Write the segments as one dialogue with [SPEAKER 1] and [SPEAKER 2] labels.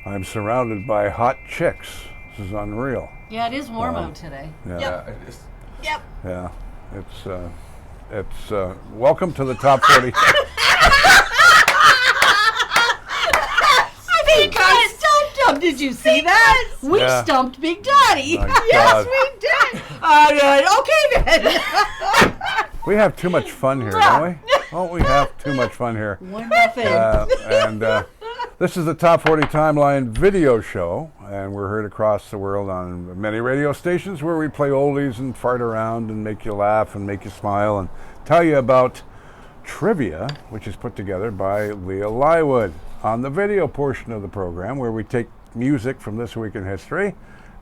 [SPEAKER 1] I'm surrounded by hot chicks. This is unreal.
[SPEAKER 2] Yeah, it is warm out today.
[SPEAKER 1] Yeah.
[SPEAKER 3] Yeah, it is.
[SPEAKER 2] Yep.
[SPEAKER 1] Yeah. It's welcome to the top 40.
[SPEAKER 2] I think I stumped him. Did you see that? We stumped Big Daddy.
[SPEAKER 1] My
[SPEAKER 2] Yes,
[SPEAKER 1] God.
[SPEAKER 2] we did. Okay then.
[SPEAKER 1] We have too much fun here, don't we? Oh, we have too much fun here.
[SPEAKER 2] Wonderful.
[SPEAKER 1] And this is the Top 40 Timeline video show, and we're heard across the world on many radio stations where we play oldies and fart around and make you laugh and make you smile and tell you about trivia, which is put together by Leah Lywood on the video portion of the program, where we take music from this week in history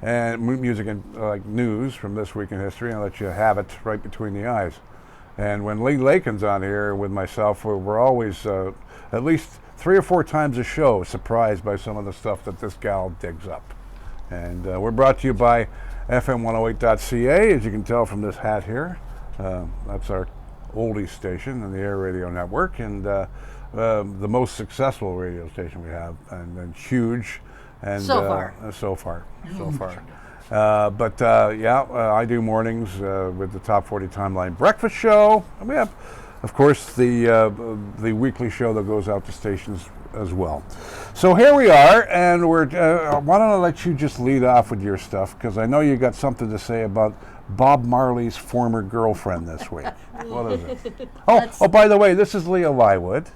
[SPEAKER 1] and music and news from this week in history and let you have it right between the eyes. And when Lee Lakin's on here with myself, we're always at least 3 or 4 times a show surprised by some of the stuff that this gal digs up. And we're brought to you by FM108.ca, as you can tell from this hat here. That's our oldie station in the Air Radio Network, and the most successful radio station we have, and huge. And
[SPEAKER 2] So far.
[SPEAKER 1] I do mornings with the Top 40 Timeline Breakfast Show. And we have, of course, the weekly show that goes out to stations as well. So here we are, and why don't I let you just lead off with your stuff, because I know you got something to say about Bob Marley's former girlfriend this week. What is it? Oh, by the way, this is Leah Lywood.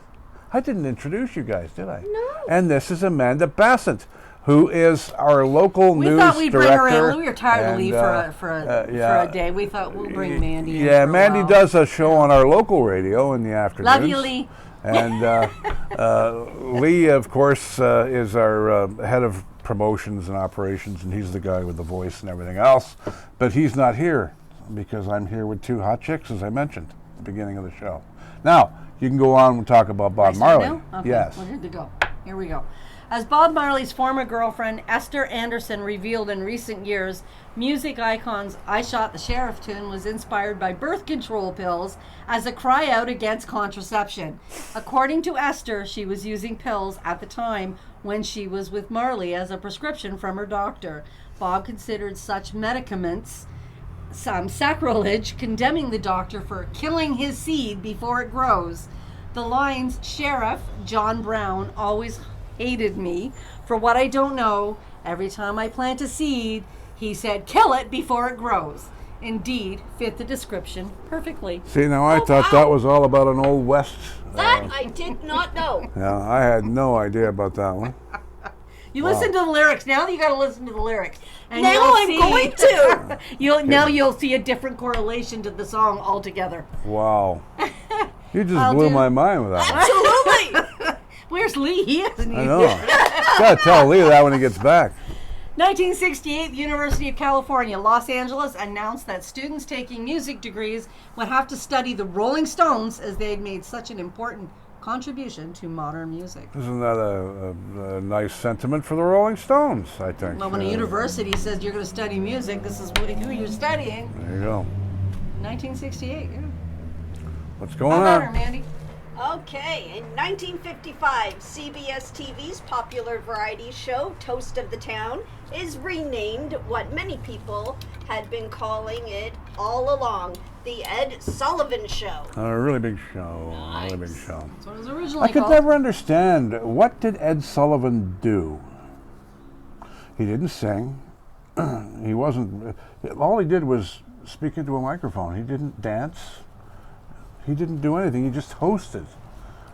[SPEAKER 1] I didn't introduce you guys, did I?
[SPEAKER 4] No.
[SPEAKER 1] And this is Amanda Bassett, who is our local news director.
[SPEAKER 2] We thought we'd bring her in. We were tired of Lee for a day. We thought we'll bring Mandy in.
[SPEAKER 1] Yeah,
[SPEAKER 2] for a
[SPEAKER 1] Mandy
[SPEAKER 2] while.
[SPEAKER 1] does a show on our local radio in the afternoons.
[SPEAKER 2] Love you, Lee.
[SPEAKER 1] And Lee, of course, is our head of promotions and operations, and he's the guy with the voice and everything else. But he's not here because I'm here with 2 hot chicks, as I mentioned at the beginning of the show. Now, you can go on and talk about Bob Marley.
[SPEAKER 2] Okay,
[SPEAKER 1] Yes.
[SPEAKER 2] we're good to go. Here we go. As Bob Marley's former girlfriend, Esther Anderson, revealed in recent years, music icon's I Shot the Sheriff tune was inspired by birth control pills as a cry out against contraception. According to Esther, she was using pills at the time when she was with Marley as a prescription from her doctor. Bob considered such medicaments some sacrilege, condemning the doctor for killing his seed before it grows. The lines, Sheriff John Brown always hated me for what I don't know. Every time I plant a seed, he said, kill it before it grows. Indeed, fit the description perfectly.
[SPEAKER 1] See, now I thought that was all about an Old West.
[SPEAKER 4] That I did not know.
[SPEAKER 1] Yeah, I had no idea about that one.
[SPEAKER 2] You listen to the lyrics. Now you got to listen to the lyrics. And
[SPEAKER 4] Now I'm going to.
[SPEAKER 2] You'll see a different correlation to the song altogether.
[SPEAKER 1] Wow. You just blew my mind with that one.
[SPEAKER 4] Absolutely.
[SPEAKER 2] Where's Lee? He isn't
[SPEAKER 1] I
[SPEAKER 2] here.
[SPEAKER 1] know. Gotta tell Leah that when he gets back.
[SPEAKER 2] 1968, the University of California, Los Angeles announced that students taking music degrees would have to study the Rolling Stones as they had made such an important contribution to modern music.
[SPEAKER 1] Isn't that a nice sentiment for the Rolling Stones, I think?
[SPEAKER 2] Well, when a university says you're going to study music, this is who you're studying.
[SPEAKER 1] There you go.
[SPEAKER 2] 1968, yeah.
[SPEAKER 1] What's going
[SPEAKER 2] How about her,
[SPEAKER 1] on?
[SPEAKER 2] Mandy?
[SPEAKER 4] Okay, in 1955, CBS TV's popular variety show, Toast of the Town, is renamed what many people had been calling it all along, The Ed Sullivan Show.
[SPEAKER 1] A really big show. A really big show.
[SPEAKER 2] That's what it was originally
[SPEAKER 1] I could
[SPEAKER 2] called.
[SPEAKER 1] never understand, what did Ed Sullivan do? He didn't sing. He wasn't, all he did was speak into a microphone. He didn't dance. He didn't do anything. He just hosted.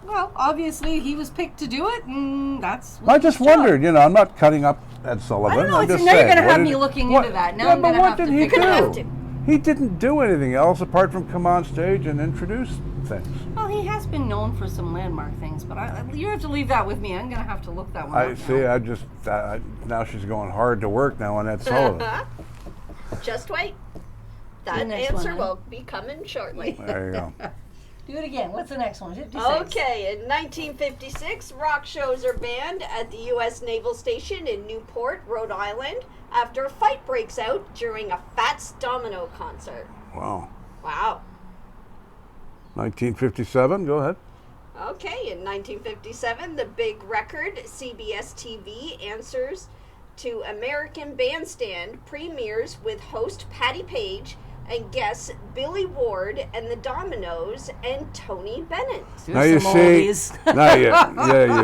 [SPEAKER 2] Well, obviously he was picked to do it, and that's.
[SPEAKER 1] I just wondered, I'm not cutting up Ed Sullivan.
[SPEAKER 2] I don't know.
[SPEAKER 1] I'm just
[SPEAKER 2] Now you're
[SPEAKER 1] saying,
[SPEAKER 2] going to
[SPEAKER 1] what
[SPEAKER 2] have
[SPEAKER 1] did-
[SPEAKER 2] me looking
[SPEAKER 1] what-
[SPEAKER 2] into that. Now
[SPEAKER 1] yeah,
[SPEAKER 2] I'm going
[SPEAKER 1] but
[SPEAKER 2] to
[SPEAKER 1] what
[SPEAKER 2] have to
[SPEAKER 1] did he
[SPEAKER 2] figure
[SPEAKER 1] do?
[SPEAKER 2] it
[SPEAKER 4] have to.
[SPEAKER 1] He didn't do anything else apart from come on stage and introduce things.
[SPEAKER 2] Well, he has been known for some landmark things, but you have to leave that with me. I'm going to have to look that one
[SPEAKER 1] I
[SPEAKER 2] up
[SPEAKER 1] see.
[SPEAKER 2] now.
[SPEAKER 1] I just now she's going hard to work now on Ed Sullivan.
[SPEAKER 4] Just wait. That
[SPEAKER 2] The next
[SPEAKER 4] answer
[SPEAKER 2] one,
[SPEAKER 4] will be coming shortly.
[SPEAKER 1] There you go.
[SPEAKER 2] Do it again. What's the next one? 56.
[SPEAKER 4] Okay, in 1956, rock shows are banned at the U.S. Naval Station in Newport, Rhode Island, after a fight breaks out during a Fats Domino concert.
[SPEAKER 1] Wow.
[SPEAKER 4] Wow.
[SPEAKER 1] 1957. Go ahead.
[SPEAKER 4] Okay, in 1957, the big record, CBS TV answers to American Bandstand premieres with host Patty Page and guests Billy Ward and the Dominoes and Tony Bennett.
[SPEAKER 1] Now you see, you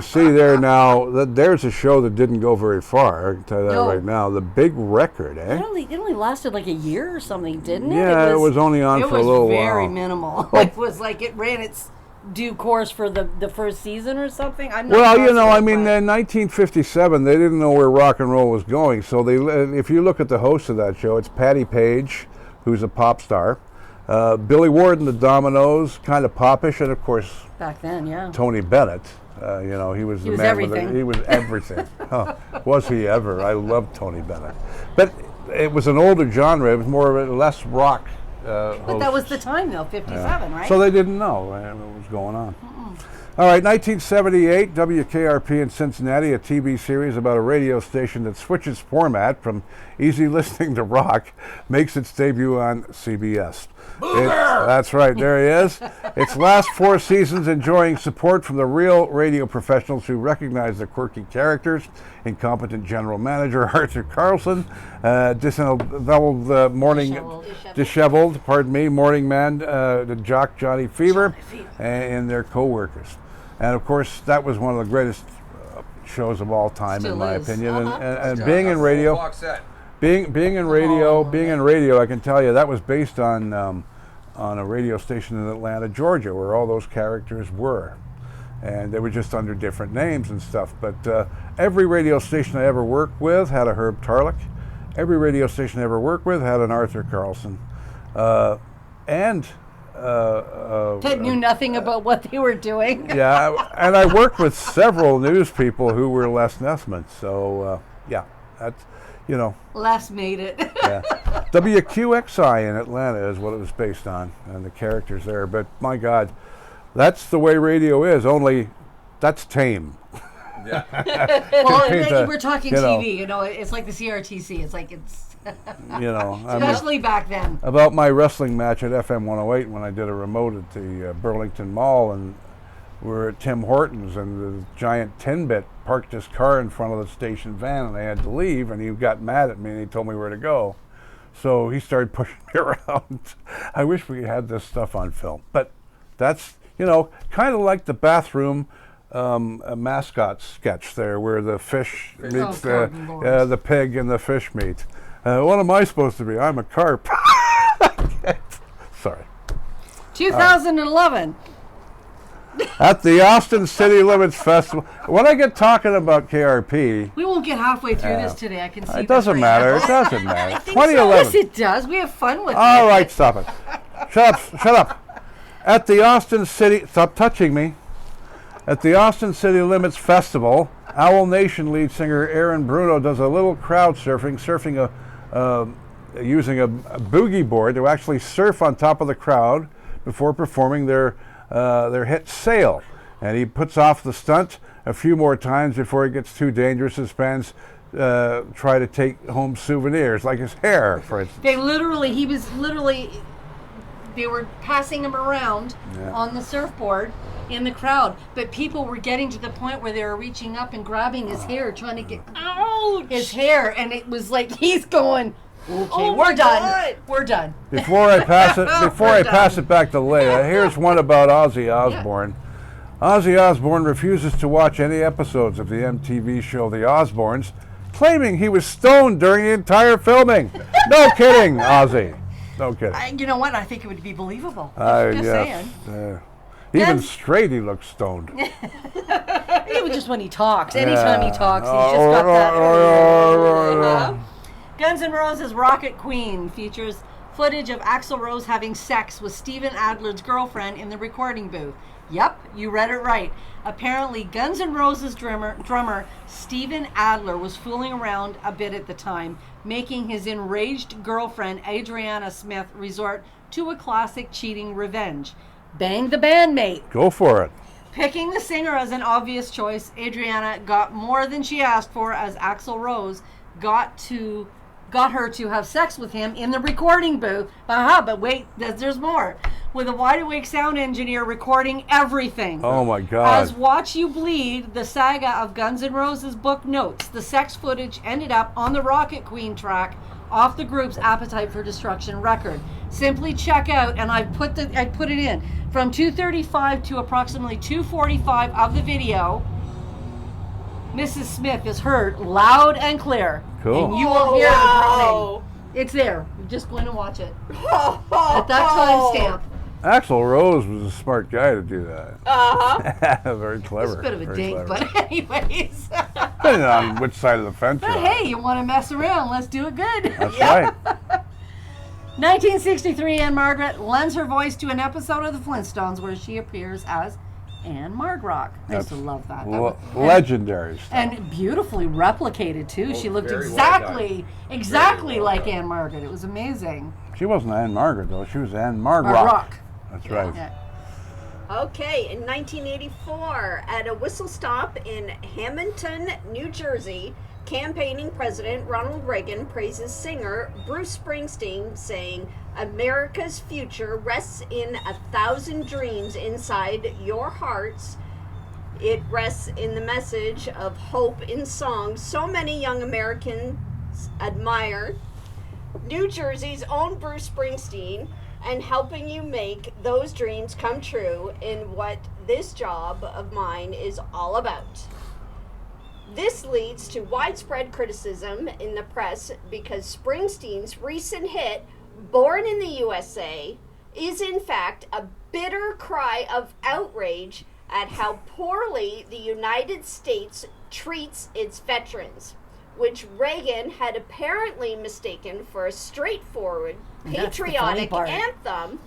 [SPEAKER 1] see there now. There's a show that didn't go very far. I can tell you that right now. The Big Record, eh?
[SPEAKER 2] It only lasted like a year or something, didn't it?
[SPEAKER 1] Yeah, it was only on for a little while.
[SPEAKER 2] It was very minimal. It was like it ran its due course for the first season or something. I'm not
[SPEAKER 1] well, I mean, in 1957, they didn't know where rock and roll was going. So if you look at the host of that show, it's Patty Page, who's a pop star. Billy Ward and the Dominoes, kind of popish, and of course,
[SPEAKER 2] back then, yeah.
[SPEAKER 1] Tony Bennett. He was the man
[SPEAKER 2] everything.
[SPEAKER 1] he was everything. Was he ever? I loved Tony Bennett. But it was an older genre. It was more of a less rock.
[SPEAKER 2] But that was the time, though, 57, right?
[SPEAKER 1] So they didn't know what was going on. All right, 1978, WKRP in Cincinnati, a TV series about a radio station that switches format from easy listening to rock, makes its debut on CBS. That's right, there he is. Its last 4 seasons enjoying support from the real radio professionals who recognize the quirky characters, incompetent general manager Arthur Carlson, disheveled morning man, the jock Johnny Fever, and their co-workers. And of course, that was one of the greatest shows of all time, in my opinion. And being in radio, being in radio, I can tell you that was based on a radio station in Atlanta, Georgia, where all those characters were, and they were just under different names and stuff. But every radio station I ever worked with had a Herb Tarlick. Every radio station I ever worked with had an Arthur Carlson, and.
[SPEAKER 2] Ted knew nothing about what they were doing.
[SPEAKER 1] Yeah, and I worked with several news people who were Les Nessman. So, that's,
[SPEAKER 2] Les made it.
[SPEAKER 1] Yeah. WQXI in Atlanta is what it was based on, and the characters there. But my God, that's the way radio is, only that's tame.
[SPEAKER 2] Yeah. Well, we're talking TV, it's like the CRTC. It's like especially back then.
[SPEAKER 1] About my wrestling match at FM 108 when I did a remote at the Burlington Mall, and we're at Tim Hortons, and the giant 10-bit parked his car in front of the station van, and I had to leave, and he got mad at me, and he told me where to go. So he started pushing me around. I wish we had this stuff on film. But that's, kind of like the bathroom a mascot sketch there where the fish meets the pig and the fish meet. What am I supposed to be? I'm a carp. Sorry.
[SPEAKER 2] 2011.
[SPEAKER 1] At the Austin City Limits Festival. When I get talking about KRP...
[SPEAKER 2] We won't get halfway through this today. I can see
[SPEAKER 1] it doesn't matter. It doesn't matter. 2011.
[SPEAKER 2] Yes, it does. We have fun with it.
[SPEAKER 1] All right, stop it. Shut up. At the Austin City... Stop touching me. At the Austin City Limits Festival, Owl Nation lead singer Aaron Bruno does a little crowd surfing using a boogie board to actually surf on top of the crowd before performing their hit Sail. And he puts off the stunt a few more times before it gets too dangerous as fans try to take home souvenirs, like his hair, for instance.
[SPEAKER 2] They were passing him around on the surfboard in the crowd, but people were getting to the point where they were reaching up and grabbing his hair, trying to get his hair, and it was like he's going, okay, we're done. We're done.
[SPEAKER 1] Before I pass it back to Leah, here's one about Ozzy Osbourne. Ozzy Osbourne refuses to watch any episodes of the MTV show The Osbournes, claiming he was stoned during the entire filming. No kidding, Ozzy. No kidding.
[SPEAKER 2] You know what? I think it would be believable. Just saying.
[SPEAKER 1] Even straight, he looks stoned.
[SPEAKER 2] Even just when he talks. Anytime he talks, he's just got that. Guns N' Roses' Rocket Queen features footage of Axl Rose having sex with Steven Adler's girlfriend in the recording booth. Yep, you read it right. Apparently, Guns N' Roses drummer Steven Adler was fooling around a bit at the time, making his enraged girlfriend Adriana Smith resort to a classic cheating revenge. Bang the bandmate.
[SPEAKER 1] Go for it.
[SPEAKER 2] Picking the singer as an obvious choice, Adriana got more than she asked for as Axl Rose got her to have sex with him in the recording booth. But wait, there's more. with a wide awake sound engineer recording everything.
[SPEAKER 1] Oh my God.
[SPEAKER 2] As Watch You Bleed, the saga of Guns N' Roses book notes, the sex footage ended up on the Rocket Queen track off the group's Appetite for Destruction record. Simply check out, and I put it in, from 2:35 to approximately 2:45 of the video, Mrs. Smith is heard loud and clear.
[SPEAKER 1] Cool.
[SPEAKER 2] And you will hear her groaning. It's there. You're just going to watch it. At that timestamp.
[SPEAKER 1] Axl Rose was a smart guy to do that.
[SPEAKER 4] Uh-huh.
[SPEAKER 1] Very clever.
[SPEAKER 2] It's a bit of a
[SPEAKER 1] very
[SPEAKER 2] dink,
[SPEAKER 1] clever.
[SPEAKER 2] but anyways.
[SPEAKER 1] Depending on which side of the fence
[SPEAKER 2] But
[SPEAKER 1] you're on.
[SPEAKER 2] hey, you want to mess around, let's do it good.
[SPEAKER 1] That's right.
[SPEAKER 2] 1963, Anne Margaret lends her voice to an episode of The Flintstones where she appears as Anne Margrock. I used to love that.
[SPEAKER 1] Legendary stuff.
[SPEAKER 2] And beautifully replicated too. She looked
[SPEAKER 3] very well
[SPEAKER 2] exactly
[SPEAKER 3] well
[SPEAKER 2] like
[SPEAKER 3] done.
[SPEAKER 2] Anne Margaret. It was amazing.
[SPEAKER 1] She wasn't Anne Margaret, though. She was Anne Margrock.
[SPEAKER 2] Margrock.
[SPEAKER 1] That's right.
[SPEAKER 2] Yeah.
[SPEAKER 4] Okay, in 1984, at a whistle stop in Hamilton, New Jersey, campaigning President Ronald Reagan praises singer Bruce Springsteen, saying, "America's future rests in 1,000 dreams inside your hearts. It rests in the message of hope in songs so many young Americans admire. New Jersey's own Bruce Springsteen, and helping you make those dreams come true in what this job of mine is all about." This leads to widespread criticism in the press because Springsteen's recent hit, Born in the USA, is in fact a bitter cry of outrage at how poorly the United States treats its veterans, which Reagan had apparently mistaken for a straightforward
[SPEAKER 2] That's the funny
[SPEAKER 4] patriotic
[SPEAKER 2] part.
[SPEAKER 4] anthem,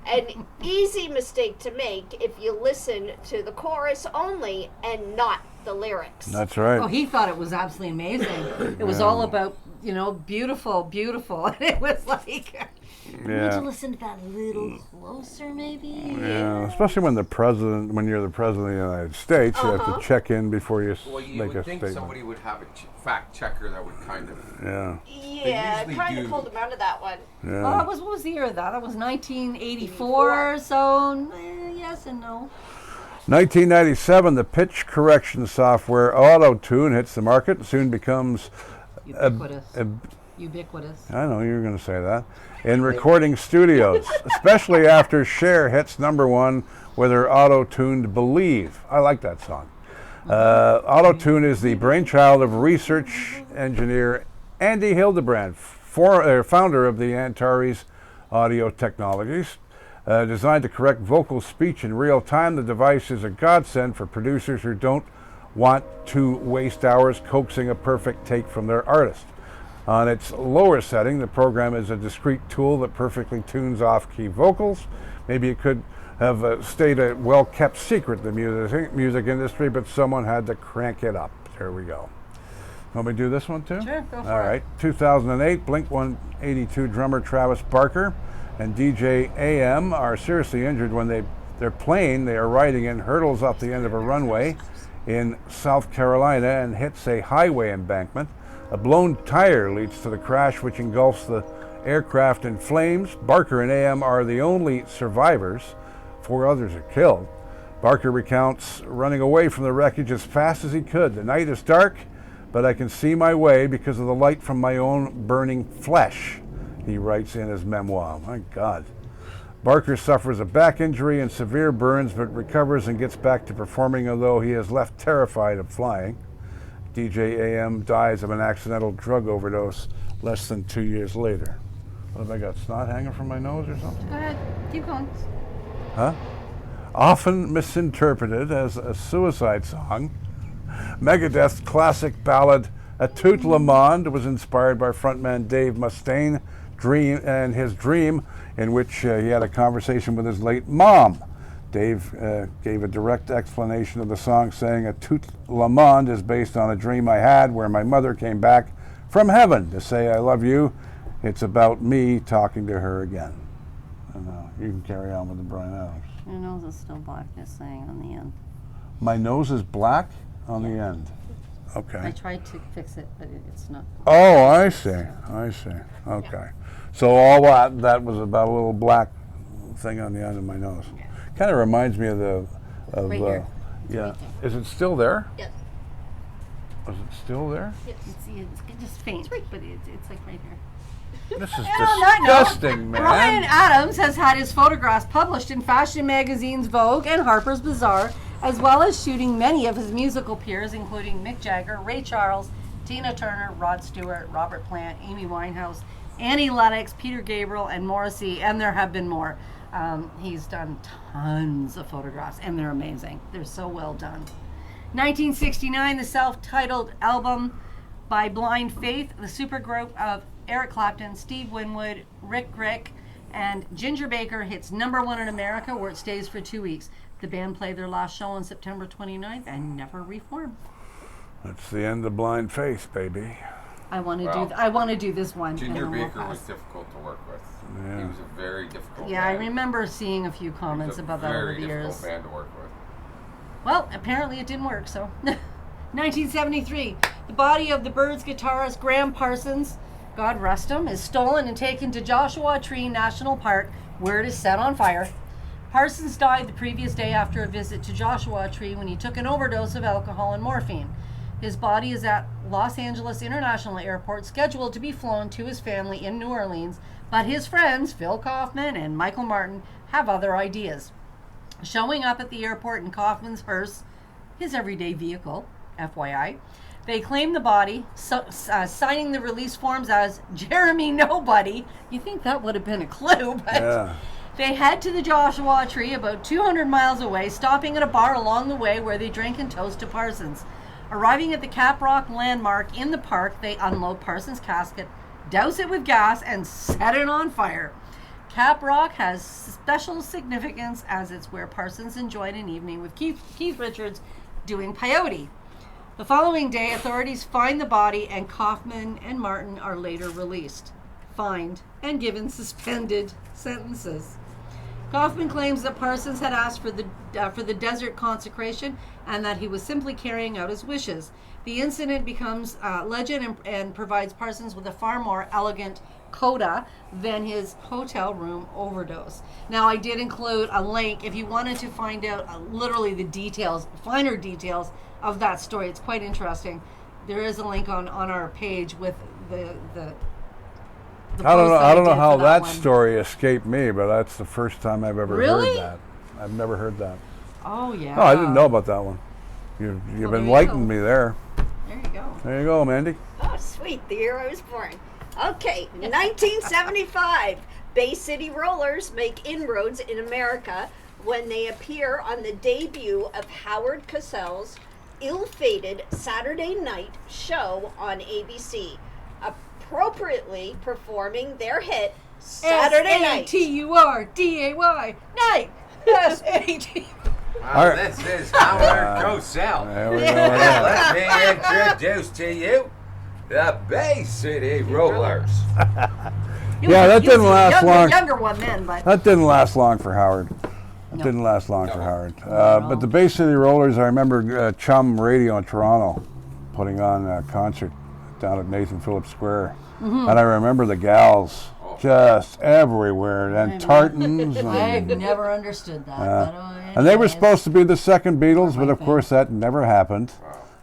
[SPEAKER 4] an easy mistake to make if you listen to the chorus only and not the lyrics.
[SPEAKER 1] That's right.
[SPEAKER 2] Oh, he thought it was absolutely amazing. It was all about, beautiful, beautiful. And it was like, you need to
[SPEAKER 1] Yeah.
[SPEAKER 2] listen to that a little closer, maybe.
[SPEAKER 1] Yeah, especially when you're the president of the United States, you have to check in before you
[SPEAKER 3] Well, you
[SPEAKER 1] make
[SPEAKER 3] would
[SPEAKER 1] a
[SPEAKER 3] think
[SPEAKER 1] statement.
[SPEAKER 3] somebody would have a fact checker that would kind of.
[SPEAKER 1] Yeah,
[SPEAKER 4] Yeah,
[SPEAKER 3] usually
[SPEAKER 4] kind
[SPEAKER 3] do.
[SPEAKER 4] of pulled him out of that one.
[SPEAKER 1] yeah.
[SPEAKER 2] What was the year of that? That was 1984, so yes and no.
[SPEAKER 1] 1997, the pitch correction software Auto-Tune hits the market and soon becomes
[SPEAKER 2] Ubiquitous. Ubiquitous.
[SPEAKER 1] I know you were going to say that. In recording studios, especially after Cher hits #1 with her auto-tuned "Believe." I like that song. Auto-tune is the brainchild of research engineer Andy Hildebrand, founder of the Antares Audio Technologies. Designed to correct vocal speech in real time, the device is a godsend for producers who don't want to waste hours coaxing a perfect take from their artist. On its lower setting, the program is a discrete tool that perfectly tunes off-key vocals. Maybe it could have stayed a well-kept secret in the music industry, but someone had to crank it up. There we go. Want me to do this one too?
[SPEAKER 2] Sure, go for
[SPEAKER 1] All
[SPEAKER 2] it.
[SPEAKER 1] right. 2008, Blink-182 drummer Travis Barker and DJ AM are seriously injured when their plane they are riding in hurtles off the end of a runway in South Carolina and hits a highway embankment. A blown tire leads to the crash, which engulfs the aircraft in flames. Barker and AM are the only survivors. 4 others are killed. Barker recounts running away from the wreckage as fast as he could. "The night is dark, but I can see my way because of the light from my own burning flesh," he writes in his memoir. My God. Barker suffers a back injury and severe burns, but recovers and gets back to performing, although he is left terrified of flying. DJ AM dies of an accidental drug overdose less than 2 years later. What have I got, snot hanging from my nose or something?
[SPEAKER 2] Go ahead. Keep going.
[SPEAKER 1] Huh? Often misinterpreted as a suicide song, Megadeth's classic ballad "A Tout Le Monde" was inspired by frontman Dave Mustaine and his dream in which he had a conversation with his late mom. Dave gave a direct explanation of the song, saying, "A Tout Le Monde is based on a dream I had where my mother came back from heaven to say I love you. It's about me talking to her again." And you can carry on with the Brian Adams.
[SPEAKER 2] Your nose is still black, just saying, on the end.
[SPEAKER 1] My nose is black on the end.
[SPEAKER 2] I
[SPEAKER 1] Okay.
[SPEAKER 2] tried to fix it, but it's not.
[SPEAKER 1] Oh, I see. Okay. So all that was about a little black thing on the end of my nose. Kind of reminds me of the.
[SPEAKER 2] Right here.
[SPEAKER 1] Yeah.
[SPEAKER 2] Right there.
[SPEAKER 1] Is it still there?
[SPEAKER 4] Yes.
[SPEAKER 1] Is it still there?
[SPEAKER 4] Yes.
[SPEAKER 2] It's just faint, but it's like right here.
[SPEAKER 1] This is
[SPEAKER 2] On that note,
[SPEAKER 1] disgusting, man.
[SPEAKER 2] Bryan Adams has had his photographs published in fashion magazines Vogue and Harper's Bazaar, as well as shooting many of his musical peers, including Mick Jagger, Ray Charles, Tina Turner, Rod Stewart, Robert Plant, Amy Winehouse, Annie Lennox, Peter Gabriel, and Morrissey, and there have been more. He's done tons of photographs, and they're amazing. They're so well done. 1969, the self-titled album by Blind Faith, the supergroup of Eric Clapton, Steve Winwood, Rick, and Ginger Baker hits #1 in America, where it stays for 2 weeks. The band played their last show on September 29th and never reformed.
[SPEAKER 1] That's the end of Blind Faith, baby.
[SPEAKER 2] I want to
[SPEAKER 3] Wow.
[SPEAKER 2] do. I want to do this one.
[SPEAKER 3] Ginger
[SPEAKER 2] and then we'll
[SPEAKER 3] Baker was
[SPEAKER 2] pass.
[SPEAKER 3] difficult to work with.
[SPEAKER 1] Yeah.
[SPEAKER 3] He was a very difficult
[SPEAKER 2] Yeah, I
[SPEAKER 3] man.
[SPEAKER 2] remember seeing a few comments
[SPEAKER 3] He was a
[SPEAKER 2] about that over
[SPEAKER 3] very
[SPEAKER 2] the years.
[SPEAKER 3] difficult band to work with.
[SPEAKER 2] Well, apparently it didn't work, so. 1973, the body of the Byrds guitarist Graham Parsons, God rest him, is stolen and taken to Joshua Tree National Park, where it is set on fire. Parsons died the previous day after a visit to Joshua Tree when he took an overdose of alcohol and morphine. His body is at Los Angeles International Airport, scheduled to be flown to his family in New Orleans, but his friends, Phil Kaufman and Michael Martin, have other ideas. Showing up at the airport in Kaufman's hearse, his everyday vehicle, FYI, they claim the body, signing the release forms as Jeremy Nobody. You think that would have been a clue, but
[SPEAKER 1] Yeah.
[SPEAKER 2] they head to the Joshua Tree about 200 miles away, stopping at a bar along the way where they drink and toast to Parsons. Arriving at the Cap Rock landmark in the park, they unload Parsons' casket, douse it with gas, and set it on fire. Cap Rock has special significance as it's where Parsons enjoyed an evening with Keith Richards doing peyote. The following day, authorities find the body, and Kaufman and Martin are later released, fined, and given suspended sentences. Kaufman claims that Parsons had asked for the desert consecration and that he was simply carrying out his wishes. The incident becomes legend and provides Parsons with a far more elegant coda than his hotel room overdose. Now, I did include a link if you wanted to find out literally the details, finer details of that story. It's quite interesting. There is a link on our page with the
[SPEAKER 1] I don't know.
[SPEAKER 2] post
[SPEAKER 1] I don't
[SPEAKER 2] did
[SPEAKER 1] know how
[SPEAKER 2] for
[SPEAKER 1] that
[SPEAKER 2] one.
[SPEAKER 1] story escaped me, but that's the first time I've ever
[SPEAKER 2] Really?
[SPEAKER 1] heard that. I've never heard that.
[SPEAKER 2] Oh yeah.
[SPEAKER 1] No, I didn't know about that one. You've
[SPEAKER 2] Well, there you
[SPEAKER 1] enlightened
[SPEAKER 2] go.
[SPEAKER 1] me there.
[SPEAKER 2] There you go.
[SPEAKER 1] There you go, Mandy.
[SPEAKER 4] Oh, sweet. The year I was born. Okay, 1975. Bay City Rollers make inroads in America when they appear on the debut of Howard Cosell's ill-fated Saturday night show on ABC, appropriately performing their hit Saturday Night.
[SPEAKER 2] SATURDAY night. SAT.
[SPEAKER 1] Alright.
[SPEAKER 5] This is Howard Cosell.
[SPEAKER 1] There we go. Yeah.
[SPEAKER 5] Let me introduce to you the Bay City Rollers.
[SPEAKER 1] Yeah, that didn't last long.
[SPEAKER 2] Younger one then, but
[SPEAKER 1] That didn't last long for Howard. It
[SPEAKER 2] No.
[SPEAKER 1] didn't last long for Howard.
[SPEAKER 2] No.
[SPEAKER 1] But the Bay City Rollers, I remember Chum Radio in Toronto putting on a concert down at Nathan Phillips Square.
[SPEAKER 2] Mm-hmm.
[SPEAKER 1] And I remember the gals just everywhere, and tartans.
[SPEAKER 2] I've
[SPEAKER 1] And,
[SPEAKER 2] never understood that.
[SPEAKER 1] and they were supposed to be the second Beatles, but of course that never happened.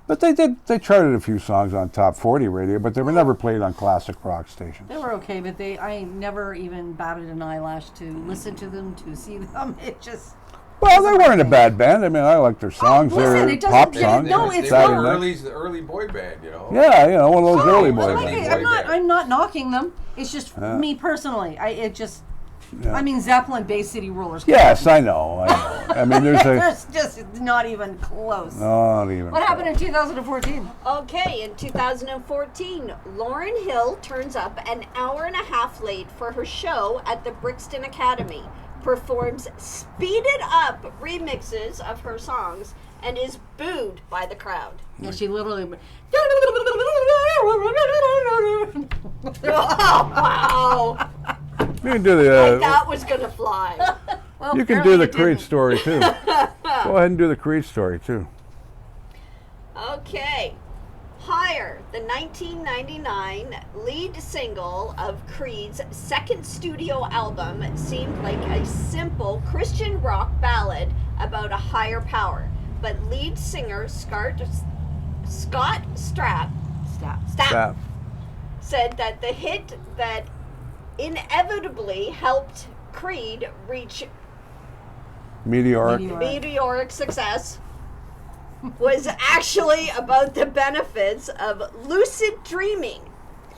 [SPEAKER 1] But they charted a few songs on Top 40 radio, but they were never played on classic rock stations.
[SPEAKER 2] They were okay, but I never even batted an eyelash to listen to them, to see them. It just.
[SPEAKER 1] Well, they weren't a bad band. I mean, I liked their songs.
[SPEAKER 2] listen,
[SPEAKER 1] They're
[SPEAKER 2] it doesn't-
[SPEAKER 1] pop
[SPEAKER 2] yeah,
[SPEAKER 1] songs.
[SPEAKER 2] no,
[SPEAKER 3] They
[SPEAKER 2] it's
[SPEAKER 1] Saturday
[SPEAKER 2] not.
[SPEAKER 1] night.
[SPEAKER 3] early boy band, you know.
[SPEAKER 1] Yeah, you know, one of those early
[SPEAKER 2] I
[SPEAKER 1] boy
[SPEAKER 2] like
[SPEAKER 1] bands.
[SPEAKER 2] it. I'm not knocking them. It's just me personally.
[SPEAKER 1] Yeah.
[SPEAKER 2] I mean, Zeppelin, Bay City Rollers.
[SPEAKER 1] Yes, I know. I mean, there's a
[SPEAKER 2] That's just not even close.
[SPEAKER 1] not even.
[SPEAKER 2] What happened in 2014?
[SPEAKER 4] Okay, in 2014, Lauryn Hill turns up an hour and a half late for her show at the Brixton Academy, performs speeded up remixes of her songs, and is booed by the crowd.
[SPEAKER 2] Yeah, she literally.
[SPEAKER 4] Oh, wow!
[SPEAKER 1] You can do
[SPEAKER 4] That was gonna fly.
[SPEAKER 2] Well,
[SPEAKER 1] you can
[SPEAKER 2] apparently
[SPEAKER 1] do the
[SPEAKER 2] it
[SPEAKER 1] Creed
[SPEAKER 2] didn't.
[SPEAKER 1] story too. Go ahead and do the Creed story too.
[SPEAKER 4] Okay. Higher. The 1999 lead single of Creed's second studio album seemed like a simple Christian rock ballad about a higher power. But lead singer Scott Stapp
[SPEAKER 1] Staff.
[SPEAKER 4] said that the hit that inevitably helped Creed reach meteoric success was actually about the benefits of lucid dreaming.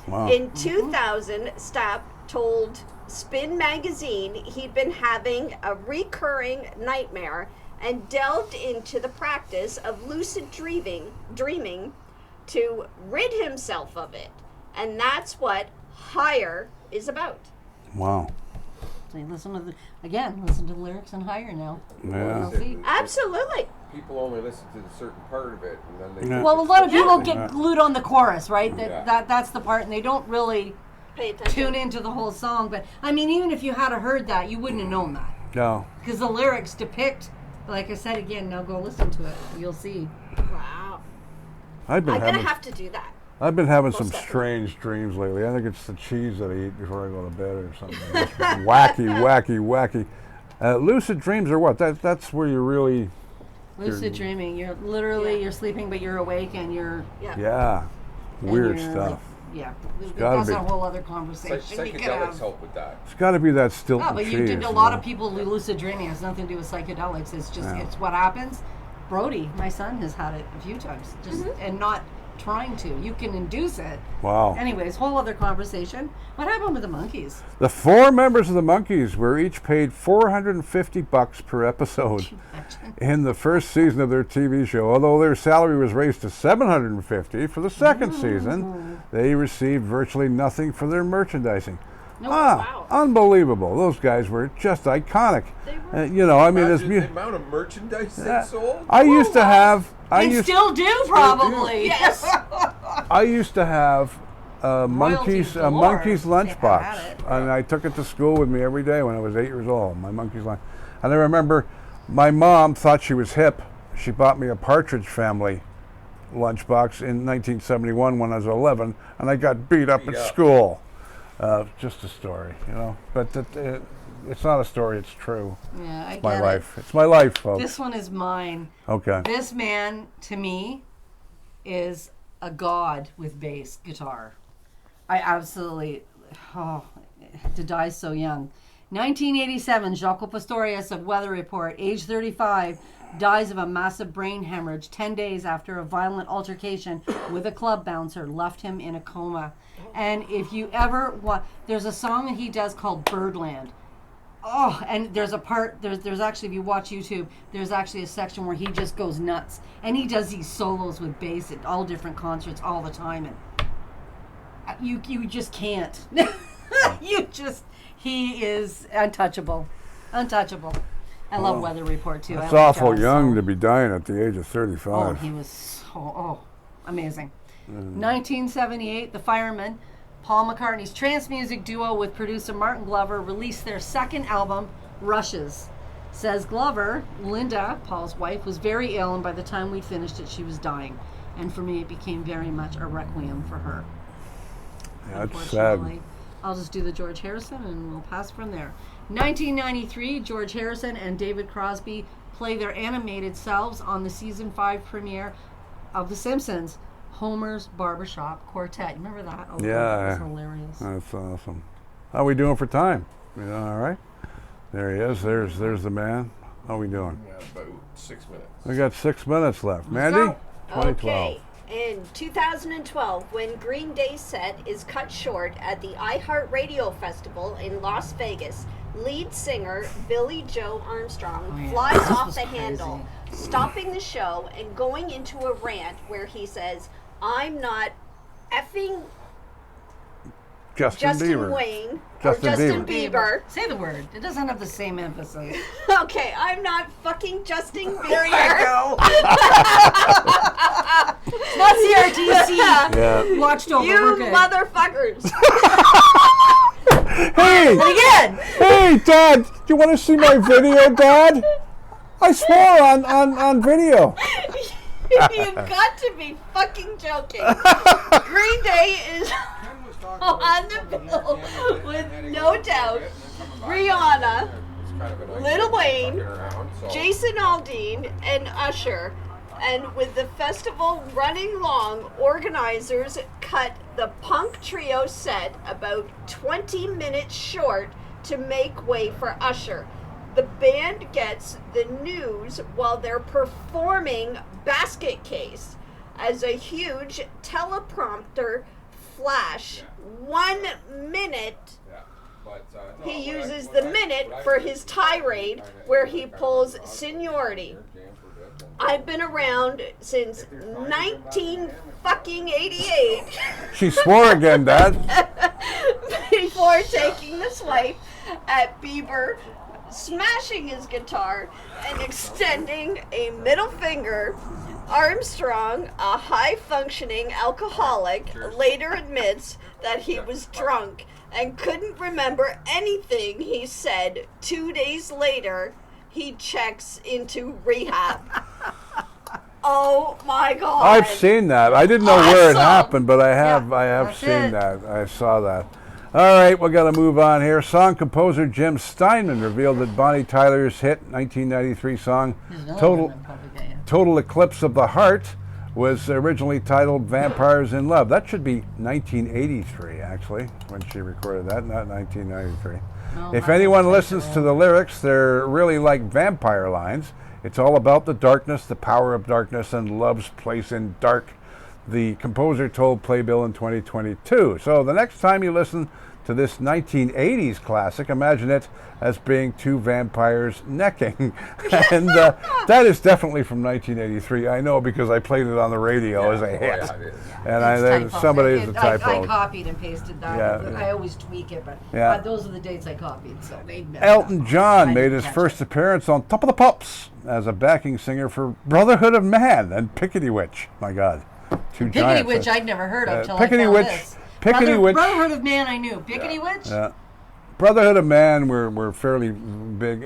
[SPEAKER 1] Wow.
[SPEAKER 4] In 2000, Stapp told Spin magazine he'd been having a recurring nightmare and delved into the practice of lucid dreaming to rid himself of it. And that's what Higher is about.
[SPEAKER 1] Wow.
[SPEAKER 2] So you listen to the lyrics in Higher now.
[SPEAKER 1] Yeah.
[SPEAKER 2] You'll see.
[SPEAKER 4] Absolutely.
[SPEAKER 3] People only listen to the certain part of it, and then they.
[SPEAKER 1] Yeah.
[SPEAKER 2] Well, a lot of people
[SPEAKER 1] Yeah.
[SPEAKER 2] get glued on the chorus, right?
[SPEAKER 3] Yeah.
[SPEAKER 2] That's the part, and they don't really
[SPEAKER 4] Pay attention.
[SPEAKER 2] tune into the whole song. But I mean, even if you had heard that, you wouldn't have known that
[SPEAKER 1] No.
[SPEAKER 2] because the lyrics depict. Like I said again, now go listen to it. You'll see.
[SPEAKER 4] Wow.
[SPEAKER 1] I've been
[SPEAKER 4] I'm going to
[SPEAKER 1] having
[SPEAKER 4] have to do that.
[SPEAKER 1] I've been having some
[SPEAKER 4] Most definitely.
[SPEAKER 1] strange dreams lately. I think it's the cheese that I eat before I go to bed or something. Just wacky. Lucid dreams are what? That's where you really
[SPEAKER 2] Lucid dreaming. You're literally you're sleeping, but you're awake, and you're
[SPEAKER 1] yeah.
[SPEAKER 2] and
[SPEAKER 1] Weird
[SPEAKER 2] you're,
[SPEAKER 1] stuff.
[SPEAKER 2] like, yeah,
[SPEAKER 1] gotta
[SPEAKER 2] that's
[SPEAKER 1] be.
[SPEAKER 2] a whole other conversation. we could
[SPEAKER 3] Psychedelics
[SPEAKER 2] have.
[SPEAKER 3] help with that.
[SPEAKER 1] It's got to be that Stilton
[SPEAKER 2] Oh, but
[SPEAKER 1] cheese.
[SPEAKER 2] you did a
[SPEAKER 1] you
[SPEAKER 2] lot
[SPEAKER 1] know?
[SPEAKER 2] of people lucid dreaming. It has nothing to do with psychedelics. It's just
[SPEAKER 1] Yeah.
[SPEAKER 2] it's what happens. Brody, my son, has had it a few times, just and not trying to. You can induce it.
[SPEAKER 1] Wow.
[SPEAKER 2] Anyways, whole other conversation. What happened with the monkeys?
[SPEAKER 1] The 4 members of the Monkees were each paid $450 per episode in the first season of their TV show. Although their salary was raised to $750 for the second season, they received virtually nothing for their merchandising.
[SPEAKER 2] Nope.
[SPEAKER 4] Wow.
[SPEAKER 1] Unbelievable. Those guys were just iconic.
[SPEAKER 4] They were.
[SPEAKER 1] You know, I mean,
[SPEAKER 3] Imagine
[SPEAKER 1] it's
[SPEAKER 3] the amount of merchandise they
[SPEAKER 1] Yeah.
[SPEAKER 3] sold.
[SPEAKER 1] I used to have.
[SPEAKER 2] They still do, probably.
[SPEAKER 4] Yes.
[SPEAKER 1] I used to have Monkey's
[SPEAKER 2] galore.
[SPEAKER 1] Monkey's
[SPEAKER 2] They
[SPEAKER 1] lunchbox,
[SPEAKER 2] had it.
[SPEAKER 1] and I took it to school with me every day when I was 8 years old. My Monkey's lunch, and I remember my mom thought she was hip. She bought me a Partridge Family lunchbox in 1971 when I was 11, and I got beat up at school. Just a story, you know. But it's not a story; it's true.
[SPEAKER 2] Yeah, I get
[SPEAKER 1] My
[SPEAKER 2] it.
[SPEAKER 1] life. It's my life, folks.
[SPEAKER 2] This one is mine.
[SPEAKER 1] Okay.
[SPEAKER 2] This man, to me, is a god with bass guitar. I absolutely, to die so young. 1987, Jaco Pastorius of Weather Report, age 35, dies of a massive brain hemorrhage 10 days after a violent altercation with a club bouncer left him in a coma. And if you ever want, there's a song that he does called Birdland. Oh, and there's a part, there's actually, if you watch YouTube, there's actually a section where he just goes nuts. And he does these solos with bass at all different concerts all the time. And you just can't. He is untouchable. Untouchable. I love Weather Report, too.
[SPEAKER 1] It's
[SPEAKER 2] I like
[SPEAKER 1] awful
[SPEAKER 2] jazz
[SPEAKER 1] young
[SPEAKER 2] songs.
[SPEAKER 1] to be dying at the age of 35.
[SPEAKER 2] Oh, he was so, amazing. 1978, the Firemen, Paul McCartney's trance music duo with producer Martin Glover, released their second album, Rushes. Says Glover, Linda, Paul's wife, was very ill, and by the time we finished it, she was dying. And for me, it became very much a requiem for her.
[SPEAKER 1] Yeah, it's sad.
[SPEAKER 2] Unfortunately, I'll just do the George Harrison and we'll pass from there. 1993, George Harrison and David Crosby play their animated selves on the season 5 premiere of The Simpsons, Homer's Barbershop Quartet. You remember that? Oh,
[SPEAKER 1] Yeah.
[SPEAKER 2] that was hilarious.
[SPEAKER 1] That's awesome. How we doing for time? You doing all right? There he is. There's the man. How we doing?
[SPEAKER 3] Yeah, about 6 minutes.
[SPEAKER 1] We got 6 minutes left. Mandy?
[SPEAKER 2] go.
[SPEAKER 1] 2012.
[SPEAKER 4] Okay. In 2012, when Green Day's set is cut short at the iHeartRadio Festival in Las Vegas, lead singer Billy Joe Armstrong flies
[SPEAKER 2] This
[SPEAKER 4] off
[SPEAKER 2] was
[SPEAKER 4] the
[SPEAKER 2] crazy.
[SPEAKER 4] handle, stopping the show and going into a rant where he says, "I'm not effing
[SPEAKER 1] Justin Bieber.
[SPEAKER 4] Wayne
[SPEAKER 1] Justin
[SPEAKER 4] or Justin
[SPEAKER 1] Bieber.
[SPEAKER 4] Bieber."
[SPEAKER 2] Say the word. It doesn't have the same emphasis.
[SPEAKER 4] Okay, I'm not fucking Justin Bieber.
[SPEAKER 2] There you go. Not CRTC.
[SPEAKER 1] Yeah.
[SPEAKER 2] Watched over.
[SPEAKER 4] You
[SPEAKER 2] We're good.
[SPEAKER 4] motherfuckers.
[SPEAKER 1] Hey!
[SPEAKER 2] Again.
[SPEAKER 1] Hey, Dad! Do you want to see my video, Dad? I swore on video.
[SPEAKER 4] You've got to be fucking joking. Green Day is on the bill with no doubt Rihanna, Lil Wayne, Jason Aldean, and Usher. And with the festival running long, organizers cut the punk trio set about 20 minutes short to make way for Usher. The band gets the news while they're performing Basket Case as a huge teleprompter flash. 1 minute. He uses the minute for his tirade where he pulls seniority. I've been around since 1988.
[SPEAKER 1] She swore again, Dad.
[SPEAKER 4] Before taking the swipe at Bieber, smashing his guitar, and extending a middle finger. Armstrong, a high-functioning alcoholic, later admits that he was drunk and couldn't remember anything he said. 2 days later, he checks into rehab. Oh my God!
[SPEAKER 1] I've seen that. I didn't know where it
[SPEAKER 4] Awesome.
[SPEAKER 1] happened, but I have
[SPEAKER 2] that's
[SPEAKER 1] seen
[SPEAKER 2] it.
[SPEAKER 1] that. I saw that. All right, we got to move on here. Song composer Jim Steinman revealed that Bonnie Tyler's hit 1993 song Total Eclipse of the Heart was originally titled Vampires in Love. That should be 1983, actually, when she recorded that, not 1993. If anyone listens to the lyrics, they're really like vampire lines. It's all about the darkness, the power of darkness, and love's place in dark, the composer told Playbill in 2022. So the next time you listen to this 1980s classic, imagine it as being two vampires necking. And that is definitely from 1983. I know because I played it on the radio as a hit. And somebody is a typo.
[SPEAKER 2] I copied and pasted that.
[SPEAKER 1] Yeah.
[SPEAKER 2] I always tweak it, but
[SPEAKER 1] Yeah.
[SPEAKER 2] those are the dates I copied. So they
[SPEAKER 1] Elton John
[SPEAKER 2] I
[SPEAKER 1] made
[SPEAKER 2] didn't
[SPEAKER 1] his
[SPEAKER 2] catch
[SPEAKER 1] first
[SPEAKER 2] it.
[SPEAKER 1] appearance on Top of the Pops as a backing singer for Brotherhood of Man and Pickety Witch. My God. Two
[SPEAKER 2] Pickety
[SPEAKER 1] giants.
[SPEAKER 2] Witch I'd never heard of till
[SPEAKER 1] Pickety
[SPEAKER 2] I found
[SPEAKER 1] Witch.
[SPEAKER 2] this.
[SPEAKER 1] Pickety Witch.
[SPEAKER 2] Brotherhood of Man I knew. Pickety Witch?
[SPEAKER 1] Yeah. Brotherhood of Man were fairly big.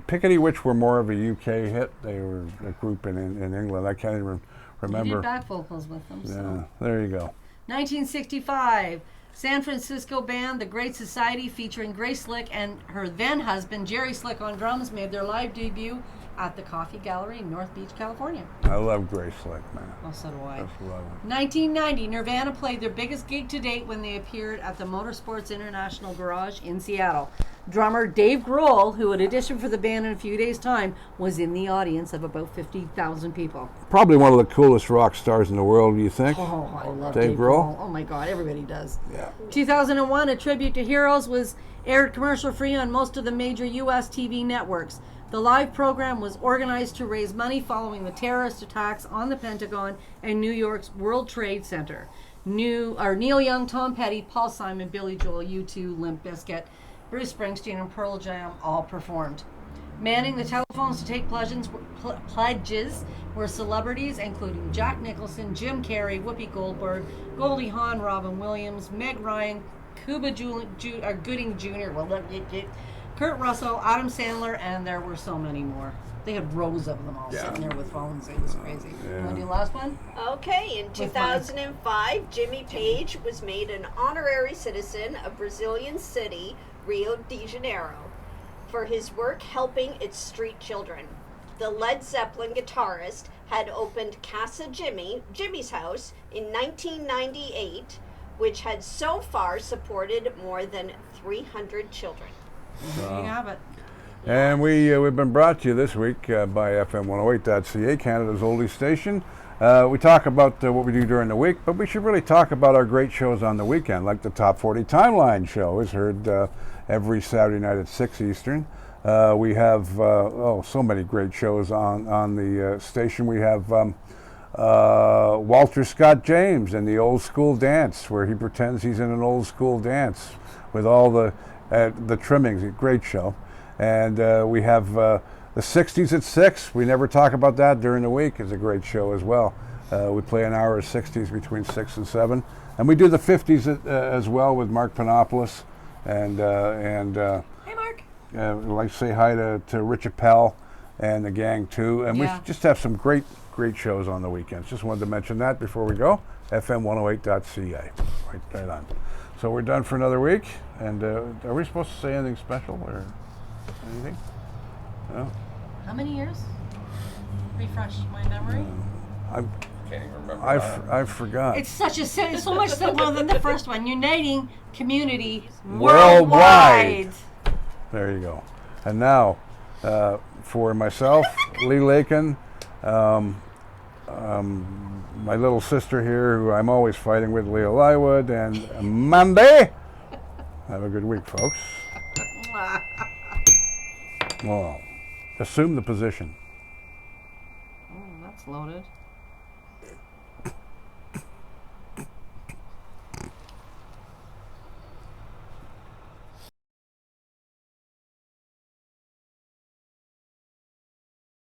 [SPEAKER 1] Pickety Witch were more of a UK hit. They were a group in England. I can't even
[SPEAKER 2] You
[SPEAKER 1] remember.
[SPEAKER 2] did back vocals with them.
[SPEAKER 1] Yeah,
[SPEAKER 2] So.
[SPEAKER 1] there you go.
[SPEAKER 2] 1965, San Francisco band The Great Society featuring Grace Slick and her then husband Jerry Slick on drums made their live debut at the Coffee Gallery in North Beach, California.
[SPEAKER 1] I love Grace Slick, man.
[SPEAKER 2] Oh, so do I.
[SPEAKER 1] That's lovely.
[SPEAKER 2] 1990, Nirvana played their biggest gig to date when they appeared at the Motorsports International Garage in Seattle. Drummer Dave Grohl, who would audition for the band in a few days' time, was in the audience of about 50,000 people.
[SPEAKER 1] Probably one of the coolest rock stars in the world, do you think?
[SPEAKER 2] Oh, I love
[SPEAKER 1] Dave
[SPEAKER 2] Dave
[SPEAKER 1] Grohl?
[SPEAKER 2] Grohl. Oh my God, everybody does.
[SPEAKER 1] Yeah.
[SPEAKER 2] 2001, A Tribute to Heroes was aired commercial-free on most of the major U.S. TV networks. The live program was organized to raise money following the terrorist attacks on the Pentagon and New York's World Trade Center. Neil Young, Tom Petty, Paul Simon, Billy Joel, U2, Limp Bizkit, Bruce Springsteen, and Pearl Jam all performed. Manning the telephones to take pledges were celebrities including Jack Nicholson, Jim Carrey, Whoopi Goldberg, Goldie Hawn, Robin Williams, Meg Ryan, Cuba Gooding Jr., Kurt Russell, Adam Sandler, and there were so many more. They had rows of them all sitting there with phones. It was crazy. You want to do the last one?
[SPEAKER 4] Okay, in 2005, Jimmy Page was made an honorary citizen of Brazilian city, Rio de Janeiro, for his work helping its street children. The Led Zeppelin guitarist had opened Casa Jimmy's house, in 1998, which had so far supported more than 300 children.
[SPEAKER 2] There you have it.
[SPEAKER 1] And we've been brought to you this week by FM108.ca, Canada's oldie station. We talk about what we do during the week, but we should really talk about our great shows on the weekend, like the Top 40 Timeline show is heard every Saturday night at 6 Eastern. We have so many great shows on the station. We have Walter Scott James and the Old School Dance, where he pretends he's in an old school dance with all the trimmings. A great show. And we have the 60s at 6. We never talk about that during the week. It's a great show as well. We play an hour of 60s between 6 and 7. And we do the 50s as well with Mark Panopoulos. And
[SPEAKER 2] Hey, Mark.
[SPEAKER 1] I'd like to say hi to Rich Appel and the gang too. And
[SPEAKER 2] Yeah.
[SPEAKER 1] we just have some great shows on the weekends. Just wanted to mention that before we go. FM108.ca. Right on. So we're done for another week. And are we supposed to say anything special or anything? No?
[SPEAKER 2] How many years? Refresh my memory.
[SPEAKER 1] I'm,
[SPEAKER 3] Can't even remember.
[SPEAKER 1] I forgot.
[SPEAKER 2] It's so much simpler than the first one. Uniting community
[SPEAKER 1] Worldwide.
[SPEAKER 2] worldwide.
[SPEAKER 1] There you go. And now, for myself, Lee Lakin, my little sister here, who I'm always fighting with, Leah Lywood, and Monday. Have a good week, folks. Well, assume the position.
[SPEAKER 2] Oh, that's loaded.